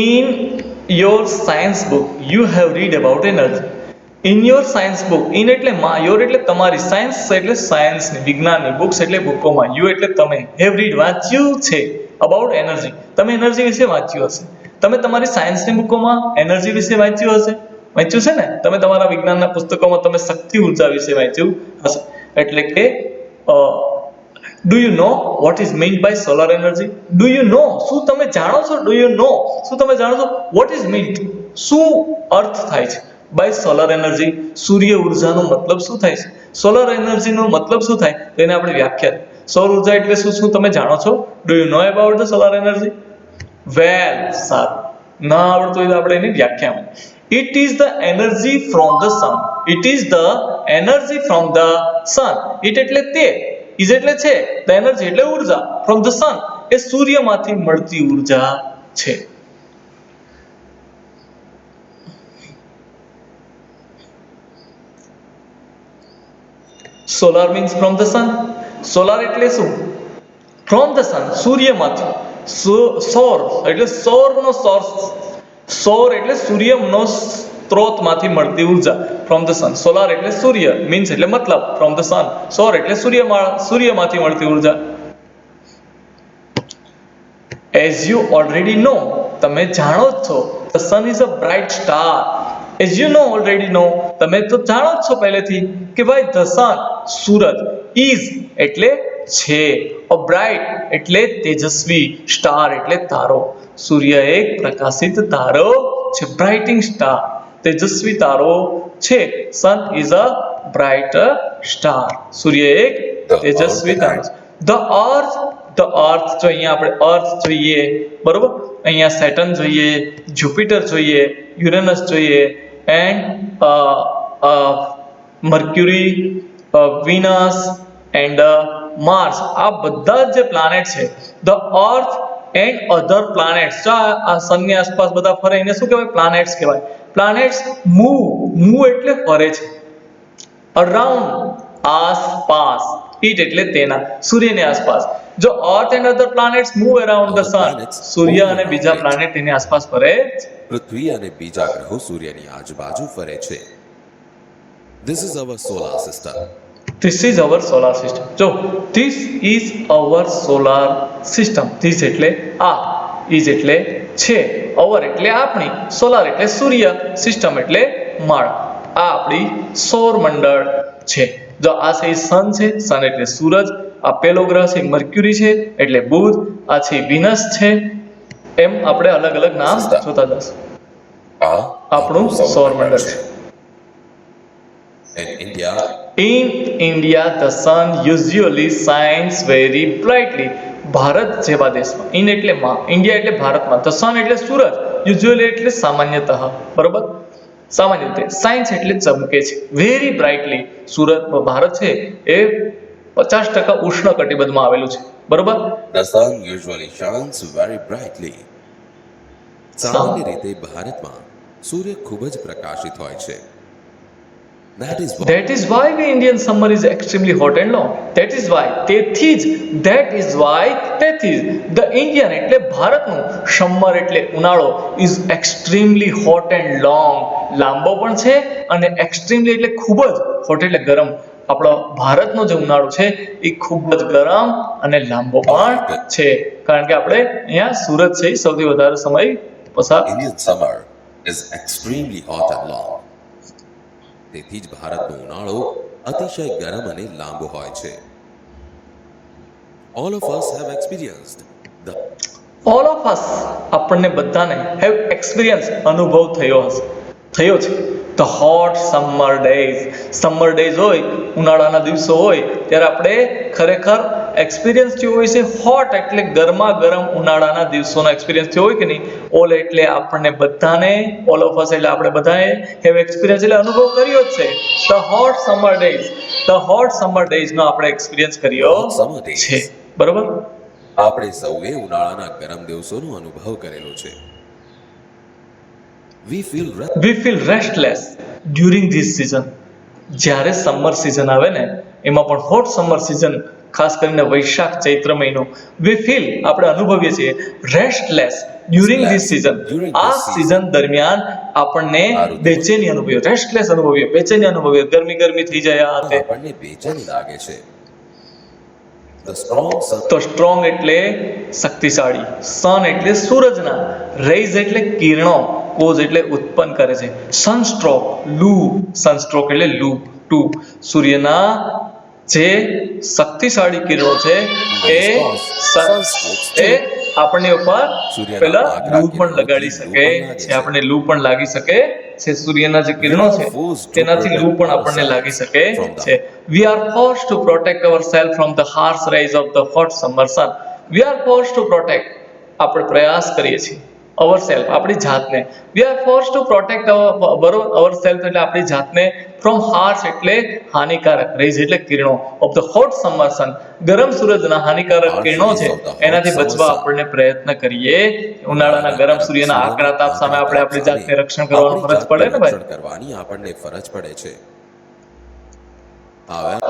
In your science book you have read about energy. In your science book, in એટલે your એટલે તમારી, science એટલે science ની, વિજ્ઞાનની, books એટલે બુકોમાં, you એટલે તમે, have read વાંચ્યું છે about energy. તમે એનર્જી વિશે વાંચ્યું હશે. તમે તમારી સાયન્સની બુકોમાં એનર્જી વિશે વાંચ્યું હશે, વાંચ્યું છે ને? તમે તમારા વિજ્ઞાનના પુસ્તકોમાં તમે શક્તિ ઉર્જા વિશે વાંચ્યું હશે. એટલે કે do you know what is meant by solar energy? Do you know, શું તમે જાણો છો? Do you know, શું તમે જાણો છો? What is meant, શું અર્થ થાય છે by solar energy? સૂર્ય ઉર્જાનો મતલબ શું થાય છે? સોલર એનર્જીનો મતલબ શું થાય? તો એને આપણે વ્યાખ્યા, સૌર ઉર્જા એટલે શું, શું તમે જાણો છો? Do you know about the solar energy? વેલ, સારું. ના આવડતું હોય તો આપણે એની વ્યાખ્યા, it is the energy from the sun. It is the energy from the sun. It એટલે તે, is એટલે છે, the energy એટલે ઉર્જા, from the sun એ સૂર્યમાંથી મળતી ઉર્જા છે. Solar means from the sun. Solar એટલે શું? from the sun, સૂર્યમાંથી. સૌર એટલે સૌરનો સોર્સ, સૌર એટલે સૂર્યનો સ્ત્રોતમાંથી મળતી ઉર્જા, from the sun. સોલાર એટલે સૂર્ય, means એટલે મતલબ, from the sun. સૌર એટલે સૂર્યમાંથી મળતી ઉર્જા. as you already know, તમે જાણો જ છો, the sun is a bright star. as you know, already know, તમે તો જાણો જ છો પહેલેથી કે ભાઈ the sun, સૂરજ, is એટલે છે, a bright એટલે તેજસ્વી, star એટલે તારો. સૂર્ય એક પ્રકાશિત તારો છે, brightening star, તેજસ્વી તારો છે. sun is a bright star. સૂર્ય એક તેજસ્વી તારો. the earth જો અહીંયા આપણે અર્થ જોઈએ, બરોબર, અહીંયા સેટર્ન જોઈએ, જુપિટર જોઈએ, યુરેનસ જોઈએ, and mercury, Venus and Mars, આ બધા જે પ્લાનેટ છે, the earth and other planets, આ સનની આસપાસ બધા ફરે, એને શું કહેવાય? પ્લાનેટ્સ કહેવાય. પ્લાનેટ્સ મૂવ એટલે ફરે છે, અરાઉન્ડ, આસપાસ, ઇટ એટલે તેના, સૂર્યની આસપાસ. જો earth and other planets move around the sun, સૂર્ય અને બીજા પ્લાનેટ તેની આસપાસ ફરે. પૃથ્વી અને બીજા ગ્રહો સૂર્યની આજુબાજુ ફરે છે. This is our solar system. This is our solar system. જો this is our solar system. This એટલે આ, is એટલે છે, our એટલે આપણી, સોલાર એટલે સૂર્ય, સિસ્ટમ એટલે માળા. આ આપણી સૌર મંડળ છે. જો આ છે સન છે, સન એટલે સૂરજ, આ પહેલો ગ્રહ છે મર્ક્યુરી છે એટલે બુધ, આ છે વિનસ છે, એમ આપણે અલગ અલગ નામ જોતા જશું. આ આપણું સૌર મંડળ છે. In India the sun usually shines very brightly. Bharat જેવા દેશમાં, ઇન એટલે માં, ઇન્ડિયા એટલે ભારતમાં, the sun એટલે સૂરજ, usually એટલે સામાન્યતઃ, બરોબર, સામાન્ય રીતે, સાયન્સ એટલે ચમકે છે, વેરી બ્રાઇટલી. સુરત, ભારત છે એ 50% ઉષ્ણ કટિબંધમાં આવેલું છે, બરોબર. The sun usually shines very brightly. સામાન્ય રીતે ભારતમાં સૂર્ય ખૂબ જ પ્રકાશિત હોય છે. That is why the Indian summer is extremely hot and long. તેથી the Indian એટલે ભારતનું, summer એટલે ઉનાળો, is extremely hot and long, લાંબો પણ છે, અને extremely એટલે ખૂબ જ, hot એટલે ગરમ. આપણો ભારતનો જે ઉનાળો છે એ ખૂબ જ ગરમ અને લાંબો પણ છે, કારણ કે આપણે અહીંયા સુરત છે સૌથી વધારે સમય પસાર. Indian summer is extremely hot and long. તેથી જ ભારતનો ઉનાળો અતિશય ગરમ અને લાંબો હોય છે. All of us have experienced the all of us, આપણને બધાને, have experienced, અનુભવ થયો છે, the hot summer days. summer days હોય, ઉનાળાના દિવસો હોય, ત્યારે આપણે ખરેખર એક્સપિરિયન્સ થયો હોય છે. હોટ એટલે ગરમા ગરમ ઉનાળાના દિવસોનો એક્સપિરિયન્સ થયો હોય કે નહીં? ઓલ એટલે આપણને બધાને, ઓલ ઓફ અસ એટલે આપણે બધાએ હેવ એક્સપિરિયન્સ એટલે અનુભવ કર્યો જ છે. ધ હોટ સમર ડેઝ નો આપણે એક્સપિરિયન્સ કર્યો છે, બરોબર. આપણે સૌએ ઉનાળાના ગરમ દિવસોનો અનુભવ કરેલો છે. We feel restless during this season. જ્યારે સમર સિઝન આવે ને, એમાં પણ હોટ સમર સિઝન, ખાસ કરીને વૈશાખ ચૈત્ર મહિનો, we feel, આપણે અનુભવીએ છીએ, restless during Glass. This season, During આ this season. સીઝન દરમિયાન આપણને આ ઋતુમાં બેચેની અનુભવીએ, રેસ્ટલેસ અનુભવીએ, બેચેની અનુભવીએ, ગરમી ગરમી થઈ જાય આ તે. આપણને બેચેની લાગે છે. The strong sun તો સ્ટ્રોંગ એટલે શક્તિશાળી, સન એટલે સૂરજના, રેઝ એટલે કિરણો, કોઝ એટલે ઉત્પન્ન કરે છે, સનસ્ટ્રોક લૂ, સનસ્ટ્રોક એટલે લૂ ટુ, સૂર્યના જે શક્તિશાળી કિરણો છે એ આપણને ઉપર પેલા લૂ પણ લગાડી શકે છે, આપણને લૂ પણ લાગી શકે છે, સૂર્યના જે કિરણો છે તેનાથી લૂ પણ આપણને લાગી શકે છે. We are forced to protect ourselves from the harsh rays of the hot summer sun. We are forced to protect, આપણે પ્રયાસ કરીએ છીએ, ourselves આપણી જાતને, we are forced to protect ourselves એટલે આપણી જાતને, from harsh એટલે હાનિકારક, rays એટલે કિરણો, of the hot summer sun ગરમ સૂરજના હાનિકારક કિરણો છે એનાથી બચવા આપણને પ્રયત્ન કરીએ. ઉનાળાના ગરમ સૂર્યના આકરા તાપ સામે આપણે આપણી જાતને રક્ષણ કરવાનું ફરજ પડે ને ભાઈ. કરવાની આપણને ફરજ પડે છે.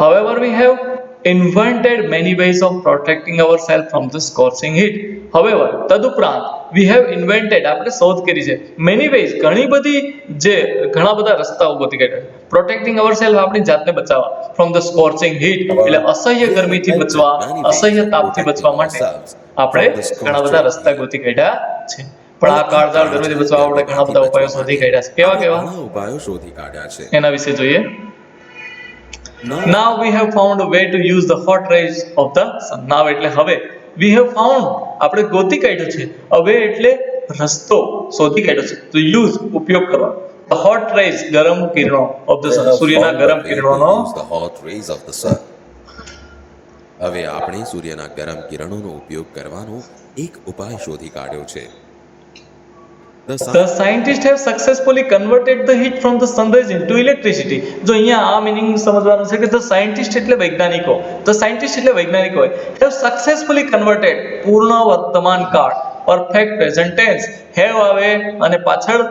However, we have invented many ways of protecting ourselves from the scorching heat. However, તદુપરાંત we have invented, આપણે શોધ કરી છે, many ways, ઘણી બધી ઘણા બધા રસ્તાઓ ગોતી કાઢ્યા, protecting ourselves આપણી જાતને બચાવવા, from the scorching heat એટલે અસહ્ય ગરમીથી બચવા, અસહ્ય તાપથી બચવા માટે આપણે ઘણા બધા રસ્તા ગોતી કાઢ્યા છે. પણ આ કાળઝાળ ગરમીથી બચવા આપણે ઘણા બધા ઉપાયો શોધી કાઢ્યા છે. કેવા કેવા ઘણા ઉપાયો શોધી કાઢ્યા છે. એના વિશે જોઈએ. Now we have found a way to use the hot rays of the sun. Now એટલે હવે, we have found આપણે ગોતી કાઢ્યું છે, હવે એટલે રસ્તો શોધી કાઢ્યો છે, to use ઉપયોગ કરવા, the hot rays ગરમ કિરણો of the sun, સૂર્યના ગરમ કિરણોનો. The hot rays of the sun. હવે આપણે સૂર્યના ગરમ કિરણોનો ઉપયોગ કરવાનો એક ઉપાય શોધી કાઢ્યો છે. The scientists have successfully converted the heat from the sun rays into electricity. જો અહીંયા આ મીનિંગ સમજવાનું છે કે the scientist એટલે વૈજ્ઞાનિકો, the scientist એટલે વૈજ્ઞાનિકો have successfully converted, પૂર્ણ વર્તમાન કાળ, પરફેક્ટ પ્રેઝન્ટ ટેન્સ, have આવે અને પાછળ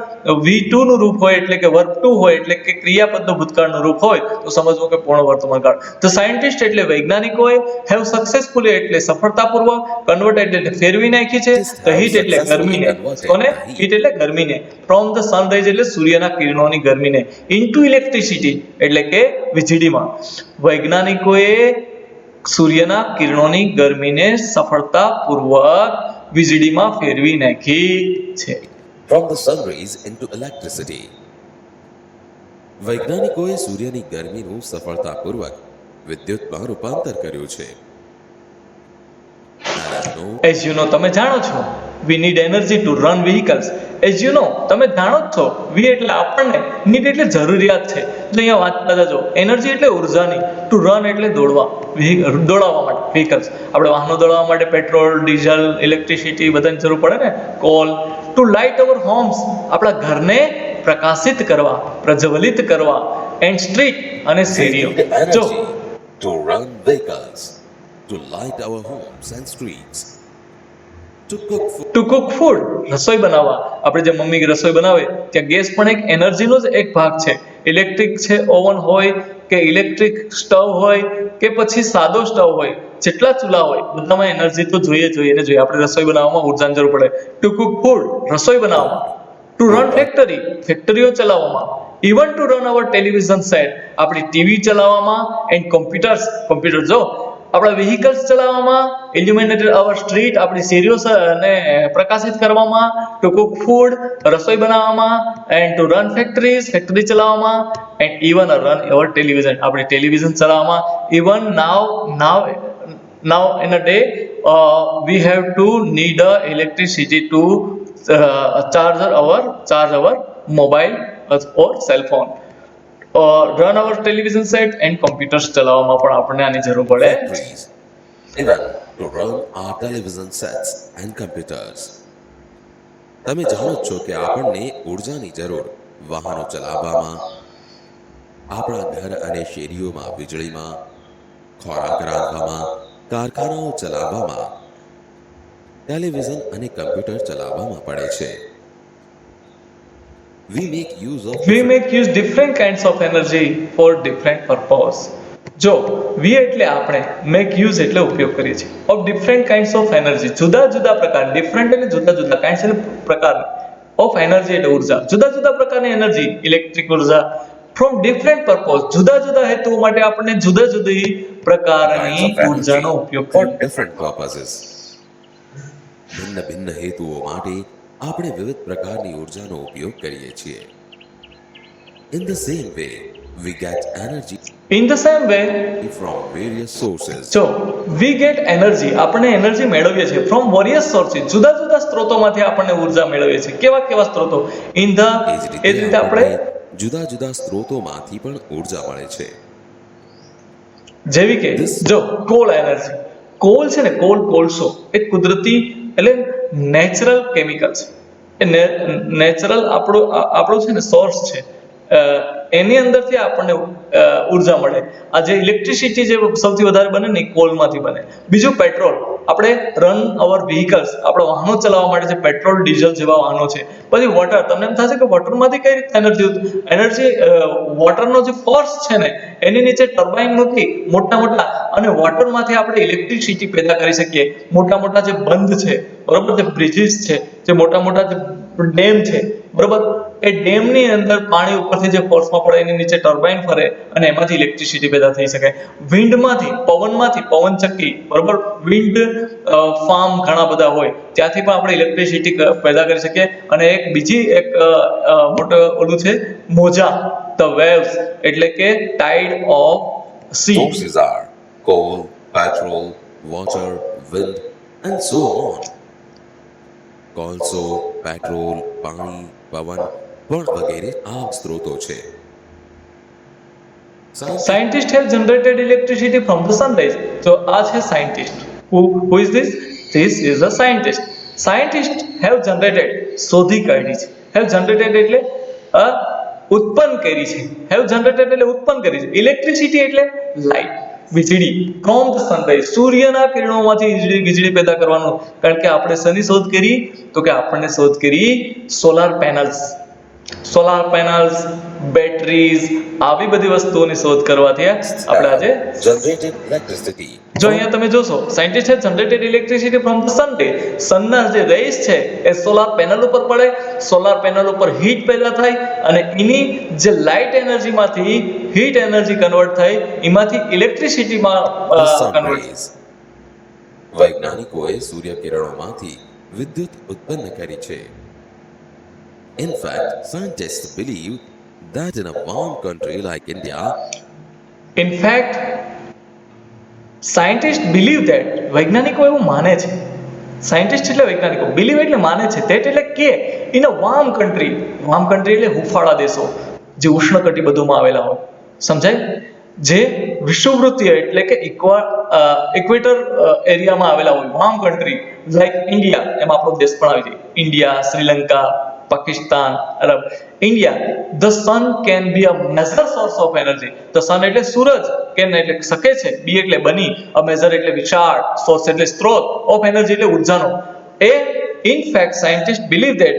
V2 નું રૂપ હોય એટલે કે વર્બ 2 હોય એટલે કે ક્રિયાપદનું ભૂતકાળનું રૂપ હોય તો સમજવું કે પૂર્ણ વર્તમાન કાળ. The scientist એટલે વૈજ્ઞાનિકોએ have successfully એટલે સફળતાપૂર્વક, converted એટલે ફેરવી નાખી છે, the heat એટલે ગરમીને, કોને heat એટલે ગરમીને, from the sun rays એટલે સૂર્યના કિરણોની ગરમીને, into electricity એટલે કે વીજળીમાં. વૈજ્ઞાનિકોએ સૂર્યના કિરણોની ગરમીને સફળતાપૂર્વક વીજળીમાં ફેરવી નાખી છે. From the sun rays into electricity. વૈજ્ઞાનિકોએ સૂર્યની ગરમીનું સફળતાપૂર્વક વિદ્યુતમાં રૂપાંતર કર્યું છે. As you know, તમે જાણો છો, we need energy to run vehicles. As you know, તમે જાણો જ છો, we એટલે આપણને, need એટલે જરૂરિયાત છે. એટલે અહીંયા વાંચતા જજો, એનર્જી એટલે ઉર્જાની, to run એટલે દોડવા, દોડાવવા માટે, vehicles. આપણે વાહનો દોડાવવા માટે પેટ્રોલ, ડીઝલ, ઇલેક્ટ્રિસિટી બધાની જરૂર પડે ને, call. To light our homes, આપણા ઘરને પ્રકાશિત કરવા, પ્રજ્વલિત કરવા, and street અને શેરીઓ. જો to run vehicles, to light our homes and streets, to cook food. To cook food રસોઈ બનાવવા, આપણે જે મમ્મી રસોઈ બનાવે ત્યાં ગેસ પણ એક એનર્જીનો જ એક ભાગ છે. ઇલેક્ટ્રિક છે ઓવન હોય કે ઇલેક્ટ્રિક સ્ટવ હોય કે પછી સાદો સ્ટવ હોય, જેટલા ચૂલા હોય બધામાં એનર્જી તો જોઈએ ને જોઈએ. આપણે રસોઈ બનાવવામાં ઉર્જાની જરૂર પડે. ટુ કુક ફૂડ રસોઈ બનાવવામાં, ટુ રન ફેક્ટરી ફેક્ટરીઓ ચલાવવામાં, even to run our television set આપણી ટીવી ચલાવવામાં, એન્ડ કોમ્પ્યુટર જો આપણા વ્હીકલ્સ ચલાવવામાં, ઇલ્યુમિનેટેડ અવર સ્ટ્રીટ આપણી શેરીઓ ને પ્રકાશિત કરવામાં, ટુ કુક ફૂડ રસોઈ બનાવવામાં, એન્ડ ટુ રન ફેક્ટરી ચલાવવામાં, and even run our television આપણી ટેલિવિઝન ચલાવવામાં. Even now in a day we have to need electricity to charge our mobile or cell phone. Run our television set and computers ચલાવવામાં પણ આપણને આની જરૂર પડે. Factories, even to run our television sets and computers. તમે જાણો જ છો કે આપણને ઉર્જાની જરૂર વાહનો ચલાવવામાં, આપણા ઘર અને શેરીઓમાં વીજળીમાં, ખોરાક રાંધવામાં, કારખાનાઓ ચલાવવામાં, ટેલિવિઝન અને કમ્પ્યુટર ચલાવવામાં પડે છે. We make use different kinds of energy for different purpose. જો વી એટલે આપણે, મેક યુઝ એટલે ઉપયોગ કરીએ છીએ, of different kinds of energy, જુદા જુદા પ્રકાર, ડિફરન્ટ એટલે જુદા જુદા, કાઇન્ડ્સ એટલે પ્રકાર, ઓફ એનર્જી એટલે ઉર્જા, જુદા જુદા પ્રકારની એનર્જી, ઇલેક્ટ્રિક ઉર્જા, ફ્રોમ ડિફરન્ટ પર્પઝ, જુદા જુદા હેતુઓ માટે આપણને જુદા જુદી kinds પ્રકારની of ઉર્જાનો energy ઉપયોગ for કરીએ. different purposes. ભિન્ન ભિન્ન હેતુઓ માટે આપણે વિવિધ પ્રકારની ઉર્જાનો ઉપયોગ કરીએ છીએ. In the same way, we get energy in the same way, from various sources. જો વી ગેટ એનર્જી, આપણે એનર્જી મેળવીએ છીએ ફ્રોમ વેરિયસ સોર્સિસ, જુદા જુદા સ્ત્રોતોમાંથી આપણને ઉર્જા મેળવીએ છીએ. કેવા કેવા સ્ત્રોતો? ઇન ધ, એ જ એ રીતે આપણે જુદા જુદા સ્ત્રોતોમાંથી પણ ઉર્જા મળે છે. જેવી કે જો કોલ એનર્જી, કોલ છે ને, કોલસો એ કુદરતી એટલે નેચરલ કેમિકલ છે. એ નેચરલ આપણો છે ને સોર્સ છે. એની અંદરથી આપણને ઉર્જા મળે. આ જે ઇલેક્ટ્રિસિટી જે સૌથી વધારે બને ને, કોલમાંથી બને. બીજું પેટ્રોલ, આપણે રન અવર વ્હીકલ્સ, આપણા વાહનો ચલાવવા માટે જે પેટ્રોલ ડીઝલ જેવા વાહનો છે. પછી વોટર, તમને એમ થશે કે વોટરમાંથી કઈ રીતે એનર્જી વોટરનો જે ફોર્સ છે ને, એની નીચે ટર્બાઇન નથી મોટા મોટા, અને વોટરમાંથી આપણે ઇલેક્ટ્રિસિટી પેદા કરી શકીએ. મોટા મોટા જે બંધ છે, બરોબર, જે બ્રિજીસ છે, જે મોટા મોટા જે ડેમ છે, બરોબર, એ ડેમની અંદર પાણી ઉપરથી જે ફોર્સમાં પડે એની નીચે ટર્બાઇન ફરે અને એમાંથી ઇલેક્ટ્રિસિટી પેદા થઈ શકે. વિન્ડમાંથી, પવનમાંથી, પવનચક્કી, બરોબર, વિન્ડ ફાર્મ ઘણા બધા હોય, ત્યાંથી પણ આપણે ઇલેક્ટ્રિસિટી પેદા કરી શકીએ. અને એક બીજી એક મોટો ઓલું છે મોજા, ધ વેવ્સ, એટલે કે tide of C. Sources are coal, petrol, water, wind, and so on. કોલસો, પેટ્રોલ, પાણી, પવન પણ વગેરે આ સ્ત્રોતો છે. Scientists have generated electricity from the sunrise. So, આ છે scientist. Who is this? This is a scientist. Scientists have generated, શોધી કાઢી છે. Have generated એટલે ઉત્પન્ન કરી છે. Have generated એટલે ઉત્પન્ન કરી છે. Electricity એટલે લાઇટ, વીજળી, from the sunrise, સૂર્યના કિરણોમાંથી વીજળી પેદા કરવાનું. કારણ કે આપણે શેની શોધ કરી? તો કે આપણને શોધ કરી solar panels. Solar panels, batteries, આવી બધી વસ્તુઓની શોધ કરવાથી આપણે આજે generated electricity. જો અહીંયા તમે જોશો, સાયન્ટિસ્ટ હે generated electricity from the sun રે, સનના જે રેઝ છે એ સોલાર પેનલ ઉપર પડે, સોલાર પેનલ ઉપર હીટ પેદા થાય અને એની જે લાઇટ એનર્જીમાંથી હીટ એનર્જી કન્વર્ટ થઈ, એમાંથી ઇલેક્ટ્રિસિટીમાં The sun કન્વર્ટ. rays. વૈજ્ઞાનિકોએ સૂર્યકિરણોમાંથી વિદ્યુત ઉત્પન્ન કરી છે. In fact, scientists believe that in a warm country like India, in fact scientist believe that, વૈજ્ઞાનિકો એવું માને છે. સાયન્ટિસ્ટ એટલે વૈજ્ઞાનિકો, બિલીવ એટલે માને છે, ધેટ એટલે કે in a warm country, warm country એટલે હુંફાળા દેશો જે ઉષ્ણકટિબંધોમાં આવેલા હોય, સમજાય, જે વિષુવવૃત્તીય એટલે કે ઇક્વેટર એરિયામાં આવેલા હોય, વાર્મ કન્ટ્રી લાઈક ઇન્ડિયા, એમાં આપણો દેશ પણ આવી જાય, India, Sri Lanka, Pakistan, Arab. India, the sun can be a major source of energy. The sun એટલે સૂરજ, કેન એટલે શકે છે, બી એટલે બની, અ મેજર એટલે વિશાળ, સોર્સ એટલે સ્ત્રોત, ઓફ એનર્જી એટલે ઉર્જાનો. એ in fact scientist believe that,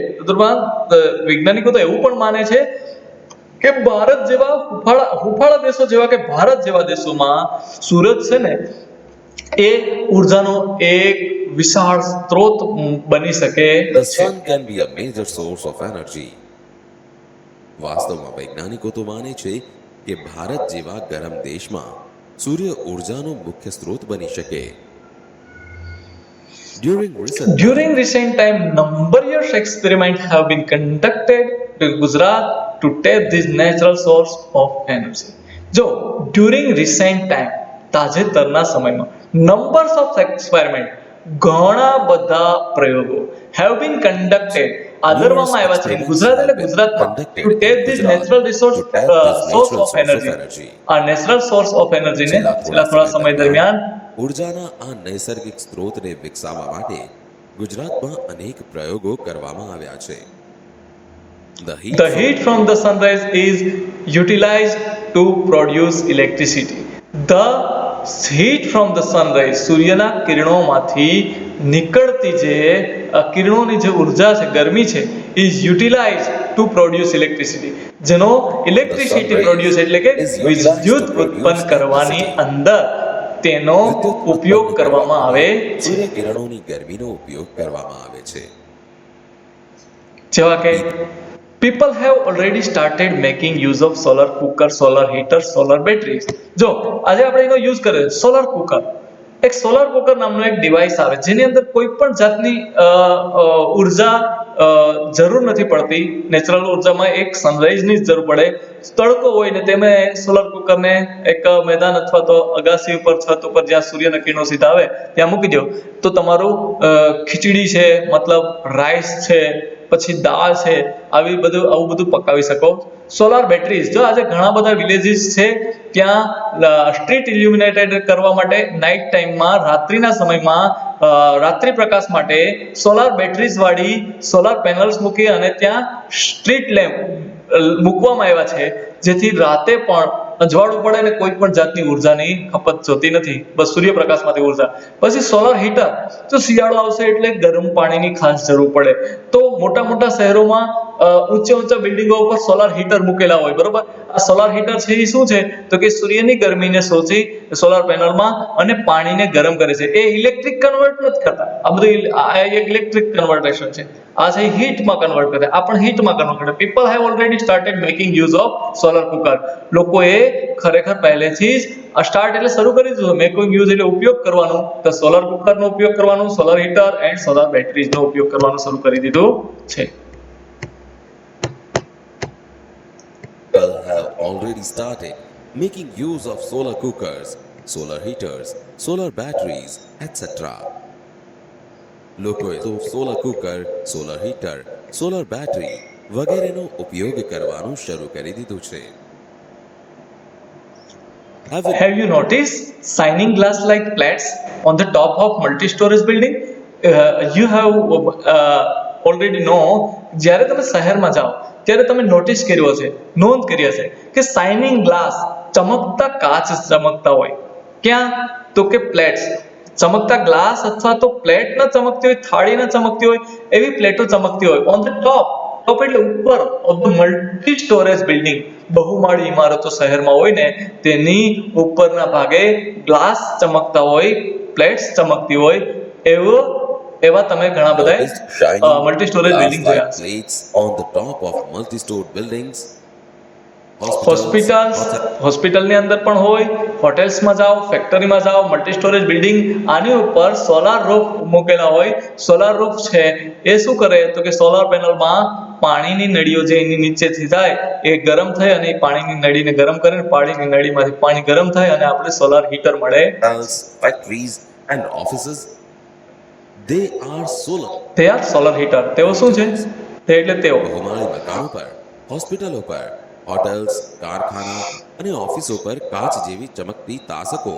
વૈજ્ઞાનિકો તો એવું પણ માને છે કે ભારત જેવા હુફાળા દેશો જેવા કે ભારત જેવા દેશોમાં સૂરજ છે ને એ ઉર્જાનો એક વિશાળ સ્ત્રોત બની શકે the છે. sun can be a major source of energy. વાસ્તવમાં વૈજ્ઞાનિકો તો માને છે કે ભારત જેવા ગરમ દેશમાં સૂર્ય ઉર્જાનો મુખ્ય સ્ત્રોત બની શકે. During recent time, numerous experiments have been conducted in Gujarat to tap this natural source of energy. જો during recent time, તાજેતરના સમયમાં, numbers of experiment, ઘણા બધા પ્રયોગો have been conducted, આદરવામાં આવ્યા છે. ગુજરાત એટલે ગુજરાતમાં to tap this natural resource source of energy. આ natural source of energy ને છેલ્લા થોડા સમય દરમિયાન ઉર્જાના આ નૈસર્ગિક સ્ત્રોતને વિકસાવવા માટે ગુજરાતમાં અનેક પ્રયોગો કરવામાં આવ્યા છે. The heat from the sunrise is utilized to produce electricity. The heat from the sunrise, સૂર્યના કિરણોમાંથી નીકળતી જે કિરણોની જે ઉર્જા છે, ગરમી છે, is utilise to produce electricity, જેનો ઇલેક્ટ્રિસિટી પ્રોડ્યુસ એટલે કે વિદ્યુત ઉત્પન્ન કરવાની અંદર તેનો ઉપયોગ કરવામાં આવે છે. સૂર્યકિરણોની ગરમીનો ઉપયોગ કરવામાં આવે છે. જેવા કે people have already started making use of solar cooker, solar heater, solar batteries. જો આજે આપણે એનો યુઝ કરીએ સોલર કુકર, એક સોલર કુકર નામનો એક ડિવાઇસ આવે જેની અંદર કોઈ પણ જાતની ઉર્જા જરૂર નથી પડતી. નેચરલ ઉર્જામાં એક સનરાઈઝની જ જરૂર પડે. તડકો હોય ને તેમે સોલર કુકરને એક મેદાન અથવા તો અગાસી ઉપર, છત ઉપર જ્યાં સૂર્યના કિરણો સીધા આવે ત્યાં મૂકી દો તો તમારું ખીચડી છે, મતલબ રાઈસ છે, પછી દાળ છે, આવું બધું પકાવી શકો. સોલાર બેટરીઝ, જો આજે ઘણા બધા વિલેજીસ છે ત્યાં સ્ટ્રીટ ઇલ્યુમિનેટેડ કરવા માટે નાઇટ ટાઈમમાં, રાત્રિના સમયમાં રાત્રિ પ્રકાશ માટે સોલાર બેટરીઝ વાળી સોલાર પેનલ્સ મૂકી અને ત્યાં સ્ટ્રીટ લેમ્પ મૂકવામાં આવ્યા છે, જેથી રાતે પણ અજવાળું પડે ને કોઈ પણ જાતની ઉર્જાની ખપત જોતી નથી, બસ સૂર્યપ્રકાશમાંથી ઉર્જા. પછી સોલાર હીટર, તો શિયાળો આવશે એટલે ગરમ પાણીની ખાસ જરૂર પડે તો મોટા મોટા શહેરોમાં ઊંચા બિલ્ડિંગો ઉપર સોલાર હીટર મૂકેલા હોય, બરોબર. આ સોલાર હીટર છે એ શું છે તો કે સૂર્યની ગરમીને શોષી સોલાર પેનલમાં અને પાણીને ગરમ કરે છે. એ ઇલેક્ટ્રિક કન્વર્ટ નથી કરતા, આ બધું ઇલેક્ટ્રિક કન્વર્ટેશન છે. આ છે હીટમાં કન્વર્ટ કરે, આ પણ હીટમાં કન્વર્ટ કરે. People have already started making use of solar cooker. લોકોએ ખરેખર પહેલેથી જ આ સ્ટાર્ટ એટલે શરૂ કરી દીધું. મેકિંગ યુઝ એટલે ઉપયોગ કરવાનું, તો સોલર કુકરનો ઉપયોગ કરવાનું, સોલર હીટર એન્ડ સોલર બેટરીઝનો ઉપયોગ કરવાનું શરૂ કરી દીધું છે. People have already started making use of solar cookers, solar heaters, solar batteries, etc. લોકોએ solar cooker, solar heater, solar battery વગેરેનો ઉપયોગ કરવાનું શરૂ કરી દીધું છે. Have you noticed shining glass like plates on the top of multi-storage building? You have already know, જ્યારે તમે શહેરમાં જાઓ ત્યારે તમે નોટિસ કર્યો હશે, નોંધ કરી હશે કે શાઇનિંગ ગ્લાસ, ચમકતા કાચ ચમકતા હોય. ક્યાં તો કે પ્લેટ્સ, ચમકતા ગ્લાસ અથવા તો પ્લેટ ના ચમકતી હોય, થાળી ના ચમકતી હોય, એવી પ્લેટો ચમકતી હોય. ઓન ધ ટોપ એટલે ઉપર of the multi storage building, બહુમાળી ઇમારતો શહેરમાં હોય ને તેની ઉપરના ભાગે ગ્લાસ ચમકતા હોય, પ્લેટ્સ ચમકતી હોય, એવા તમે ઘણા બધા મલ્ટી સ્ટોરેજ બિલ્ડિંગ જોયા હશે. Plates on the top of multi-stored buildings. હોસ્પિટલની અંદર પણ હોય, હોટેલ્સમાં જાઓ, ફેક્ટરીમાં જાઓ, મલ્ટી સ્ટોરેજ બિલ્ડિંગ, આની ઉપર સોલાર રૂફ મૂકેલા હોય. સોલાર રૂફ છે એ શું કરે તો કે સોલાર પેનલમાં પાણીની નળીઓ જે એની નીચેથી જાય એ ગરમ થઈ અને પાણીની નળીને ગરમ કરે, પાણીની નળીમાંથી પાણી ગરમ થાય અને આપણે સોલાર હીટર મળે. Factories and offices, they are solar. તે આ સોલાર હીટર, તેઓ શું છે? તે એટલે તેઓ બહુમાળી મકાનો પર, હોસ્પિટલો પર, હોટેલ્સ, કારખાના અને ઓફિસો પર કાચ જેવી ચમકતી તાસકો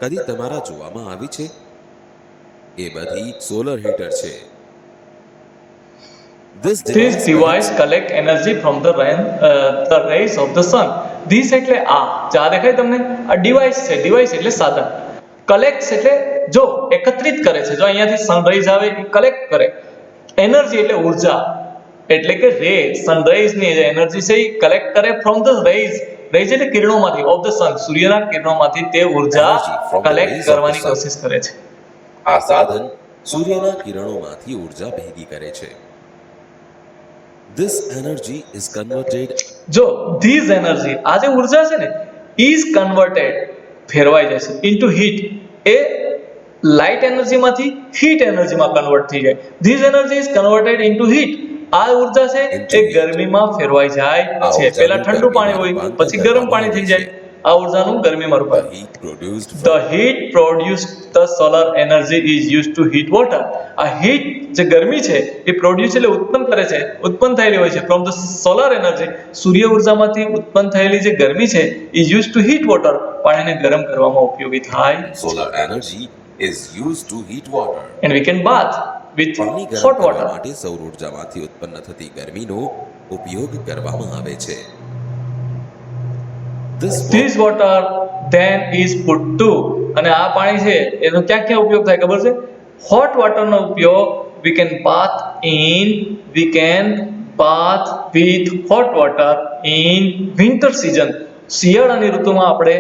કદી તમારા જોવામાં આવી છે? એ બધી સોલર હીટર છે. This This device collect energy from the rays of the sun. This એટલે આ દેખાય તમને, આ ડિવાઇસ છે. ડિવાઇસ એટલે સાધન. કલેક્ટ એટલે જો એકત્રિત કરે છે. જો અહીંયાથી સનરાઈઝ આવે એ કલેક્ટ કરે. એનર્જી એટલે ઉર્જા, એટલે કે રે, સનરાઈઝ ની જે એનર્જી છે એ કલેક્ટ કરે ફ્રોમ ધ રેઝ. રેઝ એટલે કિરણોમાંથી, ઓફ ધ સન, સૂર્યના કિરણોમાંથી તે ઉર્જા કલેક્ટ કરવાની કોશિશ કરે છે. આ સાધન સૂર્યના કિરણોમાંથી ઉર્જા ભેગી કરે છે. This energy is converted. જો ધીસ એનર્જી, આ જે ઉર્જા છે ને, ઇઝ કન્વર્ટેડ, ફેરવાઈ જાય છે, ઇન્ટુ હીટ. એ લાઇટ એનર્જીમાંથી હીટ એનર્જીમાં કન્વર્ટ થઈ જાય. This energy is converted into heat. આ ઉર્જા છે એ ગરમીમાં ફેરવાઈ જાય છે. પહેલા ઠંડુ પાણી હોય, પછી ગરમ પાણી થઈ જાય. આ ઉર્જાનું ગરમીમાં રૂપાંતર. The heat produced the solar energy is used to heat water. આ હીટ જે ગરમી છે એ પ્રોડ્યુસ એટલે ઉત્પન્ન કરે છે, ઉત્પન્ન થયેલી હોય છે ફ્રોમ ધ સોલાર એનર્જી. સૂર્ય ઉર્જામાંથી ઉત્પન્ન થયેલી જે ગરમી છે is use to heat water, પાણીને ગરમ કરવામાં ઉપયોગી થાય. Solar energy is used to heat water. And we can bath with પાણી ગરમ hot કરવા water. માટે સૌર ઉર્જામાંથી ઉત્પન્ન થતી ગરમીનો ઉપયોગ કરવામાં આવે છે. This water then is put to, અને આ પાણી છે એનો ક્યાં ક્યાં ઉપયોગ થાય ખબર છે? હોટ વોટરનો ઉપયોગ we can bath with hot water in winter season. શિયાળાની ઋતુમાં આપણે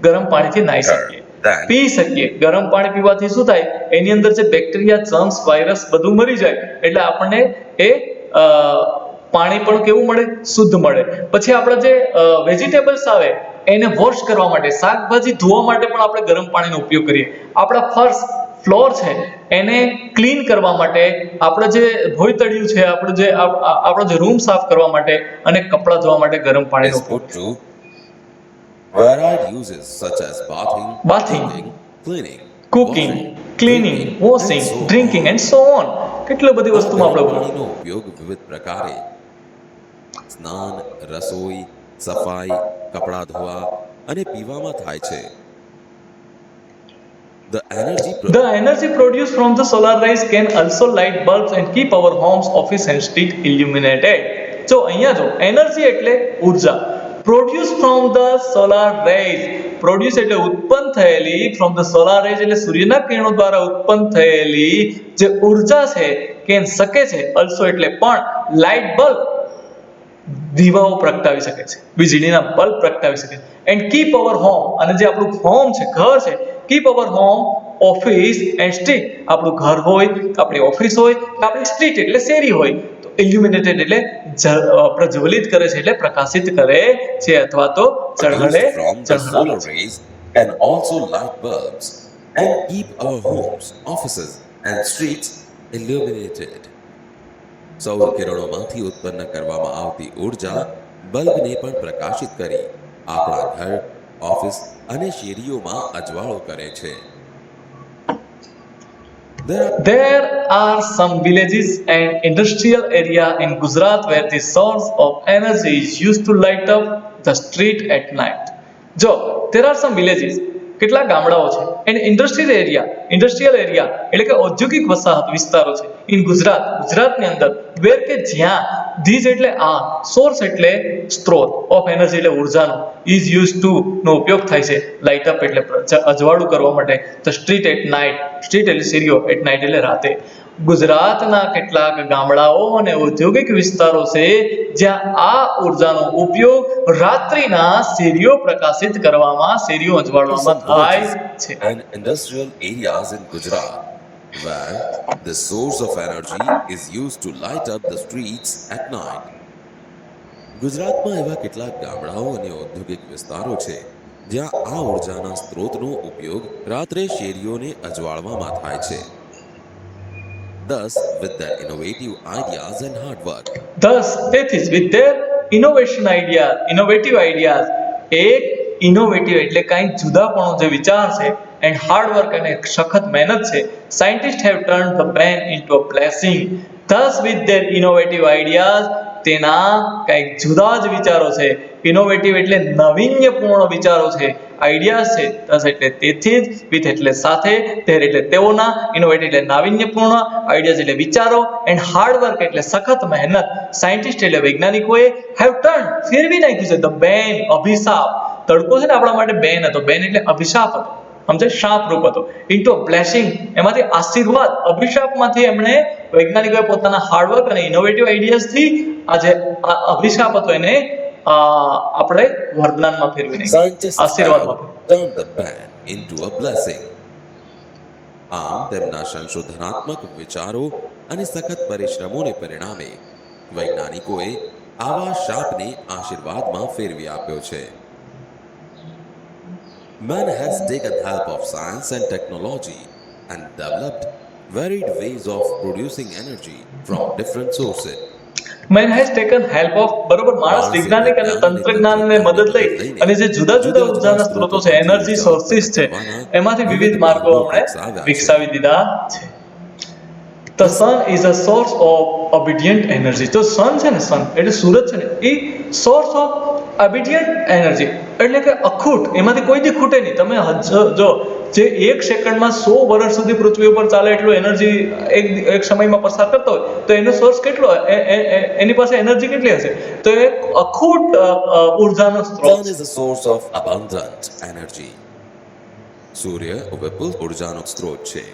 ગરમ પાણીથી નાહી શકીએ, Then- પી શકીએ. ગરમ પાણી પીવાથી શું થાય, એની અંદર જે બેક્ટેરિયા, જર્મ્સ, વાયરસ બધું મરી જાય, એટલે આપણને એ પાણી પણ કેવું મળે, શુદ્ધ મળે. પછી આપણે જે વેજીટેબલ્સ આવે એને વોશ કરવા માટે, શાકભાજી ધોવા માટે પણ આપણે ગરમ પાણીનો ઉપયોગ કરીએ. આપણા ફર્શ, ફ્લોર છે એને ક્લીન કરવા માટે, આપણે જે ભોયતળિયું છે, આપણો જે રૂમ સાફ કરવા માટે અને કપડાં ધોવા માટે ગરમ પાણીનો is ઉપયોગ. put to varied uses such as bathing, Bathing, cooking, cooking, washing, cleaning, drinking, washing, and so on. Drinking and so on. કેટલી બધી આ વસ્તુમાં ગરમ આપણે પાણીનો ઉપયોગ વિવિધ પ્રકારે સ્નાન, રસોઈ, સફાઈ, કપડાં ધોવા અને પીવામાં થાય છે. The energy The energy produced from the solar rays can also light bulbs and keep our homes, office and street illuminated. જો અહીંયા જો, એનર્જી એટલે ઉર્જા. Produce from the solar rays, produce એટલે ઉત્પન્ન થયેલી, ફ્રોમ ધ સોલાર રેઝ એટલે સૂર્યના કિરણો દ્વારા ઉત્પન્ન થયેલી જે ઉર્જા છે, કેન શકે છે, અલ્સો એટલે પણ, લાઇટ બલ્બ દીવાઓ પ્રગટાવી શકે છે, વીજળીના બલ્બ પ્રગટાવી શકે છે. એન્ડ કીપ અવર હોમ, અને જે આપણું હોમ છે, ઘર છે, keep hour home, office and street, આપણું ઘર હોય, આપણી ઓફિસ હોય, આપણી સ્ટ્રીટ એટલે શેરી હોય, તો ઇલ્યુમિનેટેડ એટલે પ્રજ્વલિત કરે છે, એટલે પ્રકાશિત કરે છે, અથવા તો ઝળહળે produced from the solar ઝળહળાવે છે. rays can also light bulbs and keep our homes, offices and streets illuminated. સૌર કિરણોમાંથી ઉત્પન્ન કરવામાં આવતી ઉર્જા બલ્બને પણ પ્રકાશિત કરી આપણા ઘર, ઓફિસ અને શેરીઓમાં અજવાળો કરે છે. There are some villages and industrial area in Gujarat where the source of energy is used to light up the street at night. જો there are some villages, કેટલા ગામડાઓ છે, and industrial area એટલે કે ઔદ્યોગિક વસાહત વિસ્તારો છે, in ગુજરાતની અંદર, where કે જ્યાં, these એટલે આ, source એટલે સ્ત્રોત, of energy એટલે ઉર્જાનો, is used to નો ઉપયોગ થાય છે, light up એટલે અજવાળું કરવા માટે, the street at night, street એટલે શેરીઓ, at night એટલે રાતે. ગુજરાતના કેટલાક ગામડાઓ અને ઔદ્યોગિક વિસ્તારો છે જ્યાં આ ઉર્જાનો ઉપયોગ રાત્રિના શેરીઓ પ્રકાશિત કરવામાં, શેરીઓ અજવાળવામાં થાય છે. and industrial areas in Gujarat where the source of energy is used to light up the streets at night. ગુજરાતમાં એવા કેટલાક ગામડાઓ અને ઔદ્યોગિક વિસ્તારો છે જ્યાં આ ઉર્જાના સ્ત્રોતનો ઉપયોગ રાત્રે શેરીઓને અજવાળવામાં થાય છે. Thus, with their innovative ideas and hard work, Thus, તેથી જ with their innovation innovative ideas, એક ઇનોવેટિવ એટલે કંઈક જુદાપણો જે વિચાર છે, and hard work અને સખત મહેનત છે, scientists have turned the ban into a blessing. Thus, with their innovative ideas, તેના કંઈક જુદા જ વિચારો છે, ઇનોવેટિવ એટલે નાવીન્યપૂર્ણ વિચારો છે, આઈડિયાઝ છે, thus એટલે તેથી જ, with એટલે સાથે, there એટલે તેઓના, ઇનોવેટિવ એટલે નાવીન્યપૂર્ણ, આઈડિયાઝ એટલે વિચારો, એન્ડ હાર્ડ વર્ક એટલે સખત મહેનત, સાયન્ટિસ્ટ એટલે વૈજ્ઞાનિકોએ, have turned ફેરવી નાખ્યું છે, the ban અભિશાપ, તડકો છે ને આપણા માટે બેન હતો, બેન એટલે અભિશાપ હતો, સમજે, શાપ રૂપ હતો, into a blessing એમાંથી આશીર્વાદ, અભિશાપમાંથી એમણે વૈજ્ઞાનિકોએ પોતાના હાર્ડવર્ક અને ઇનોવેટિવ આઈડિયાઝથી આ જે અભિશાપ હતો એને આપણે વરદાનમાં ફેરવી નાખ્યું, scientists આશીર્વાદમાં have turned the ban into a blessing. આમ તેમના સંશોધનાત્મક વિચારો અને સખત પરિશ્રમોને પરિણામે વૈજ્ઞાનિકોએ આવા શાપને આશીર્વાદમાં ફેરવી આપ્યો છે. Man has taken help of science and technology and developed varied ways of producing energy from different sources. Man has taken help of, બરોબર, માણસ વૈજ્ઞાનિક અને તંત્રજ્ઞાનને મદદ લઈ અને જે જુદા જુદા ઉર્જાના સ્ત્રોતો છે, એનર્જી સોર્સિસ છે, એમાંથી વિવિધ માર્ગો આપણે વિકસાવી દીધા છે. The sun is a source of obedient energy. તો sun છે ને, sun એટલે સૂરજ છે ને, એ source of obedient energy એટલે કે અખૂટ, એમાંથી કોઈ દી ખૂટે નહીં. તમે જો જે એક સેકન્ડમાં 100 વર્ષ સુધી પૃથ્વી ઉપર ચાલે એટલું એનર્જી એક સમયમાં પસાર કરતો હોય, તો એનો સોર્સ કેટલો, એની પાસે એનર્જી કેટલી હશે? તો એ અખૂટ ઉર્જાનો સ્ત્રોત Sun is a source of abundant energy. સૂર્ય વિપુલ ઉર્જાનો સ્ત્રોત છે.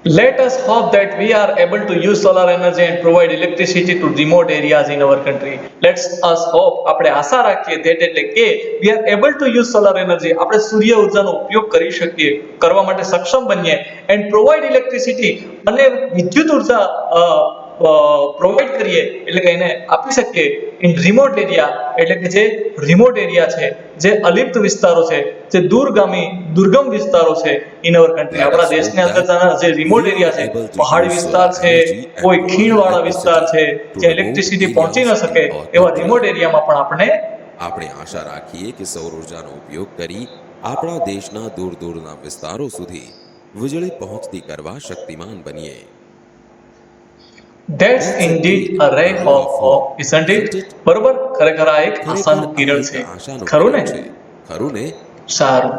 Let us hope that we are able to use solar energy and provide electricity to remote areas in our country. Let's us hope, આપણે આશા રાખીએ that એટલે કે we are able to use solar energy, આપણે સૂર્ય ઉર્જાનો ઉપયોગ કરી શકીએ, કરવા માટે સક્ષમ બનીએ, and provide electricity, અને વિદ્યુત ઉર્જા પ્રોવાઈડ કરીએ, એટલે કે એને આપી શકીએ ઇન રિમોટ એરિયા, એટલે કે જે રિમોટ એરિયા છે, જે અલિપ્ત વિસ્તારો છે, જે દૂરગામી દુર્ગમ વિસ્તારો છે ઇન અવર કન્ટ્રી, આપણા દેશની અંદરના જે રિમોટ એરિયા છે, પહાડી વિસ્તાર છે, કોઈ ખીણવાળા વિસ્તાર છે, જ્યાં ઇલેક્ટ્રિસિટી પહોંચી ન શકે એવા રિમોટ એરિયામાં પણ આપણે આપણે આશા રાખીએ કે સૌર ઉર્જાનો ઉપયોગ કરી આપણા દેશના દૂર દૂરના વિસ્તારો સુધી વીજળી પહોંચતી કરવા શક્તિમાન બનીએ. That's indeed a ray of hope, isn't it? બરોબર, ખરેખર આ એક આશાનું કિરણ છે, ખરું ને? ખરું ને? સારું.